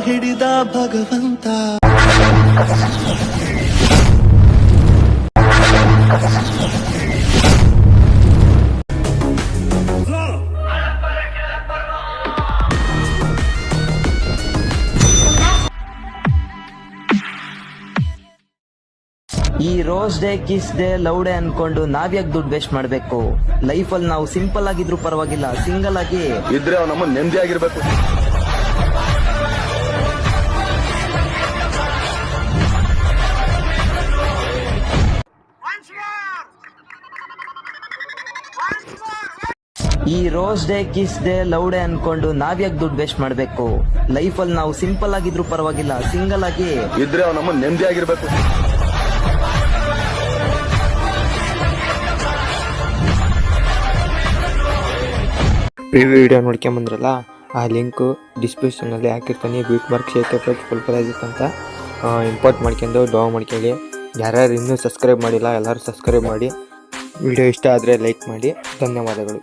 ಹಿಡಿದ ಭಗವಂತ. ಈ rose day, kiss day, love day ಅನ್ಕೊಂಡು ನಾವ್ಯಾಕೆ ದುಡ್ಡು ವೇಸ್ಟ್ ಮಾಡ್ಬೇಕು? ಲೈಫಲ್ಲಿ ನಾವು ಸಿಂಪಲ್ ಆಗಿದ್ರು ಪರವಾಗಿಲ್ಲ, ಸಿಂಗಲ್ ಆಗಿ ಇದ್ರೆ ನಮ್ಮ ನೆಮ್ಮದಿಯಾಗಿರ್ಬೇಕು. ಈ rose day, kiss day, love day ಅನ್ಕೊಂಡು ನಾವ್ಯಾಕೆ ದುಡ್ಡು ವೇಸ್ಟ್ ಮಾಡ್ಬೇಕು? ಲೈಫಲ್ಲಿ ನಾವು ಸಿಂಪಲ್ ಆಗಿದ್ರು ಪರವಾಗಿಲ್ಲ, ಸಿಂಗಲ್ ಆಗಿ ಇದ್ರೆ ನಮ್ಮ ನೆಮ್ಮದಿಯಾಗಿರ್ಬೇಕು. ಪ್ರಿವ್ಯೂ ವಿಡಿಯೋ ನೋಡ್ಕೊಂಬಂದ್ರಲ್ಲ, ಆ ಲಿಂಕು ಡಿಸ್ಕ್ರಿಪ್ಷನಲ್ಲಿ ಹಾಕಿರ್ತಾನೆ. Beat mark shake effect full price ಅಂತ ಇಂಪೋರ್ಟ್ ಮಾಡ್ಕೊಂಡು ಡೌನ್ ಮಾಡ್ಕೊಳ್ಳಿ. ಯಾರ್ಯಾರು ಇನ್ನೂ ಸಬ್ಸ್ಕ್ರೈಬ್ ಮಾಡಿಲ್ಲ ಎಲ್ಲರೂ ಸಬ್ಸ್ಕ್ರೈಬ್ ಮಾಡಿ. ವಿಡಿಯೋ ಇಷ್ಟ ಆದರೆ ಲೈಕ್ ಮಾಡಿ. ಧನ್ಯವಾದಗಳು.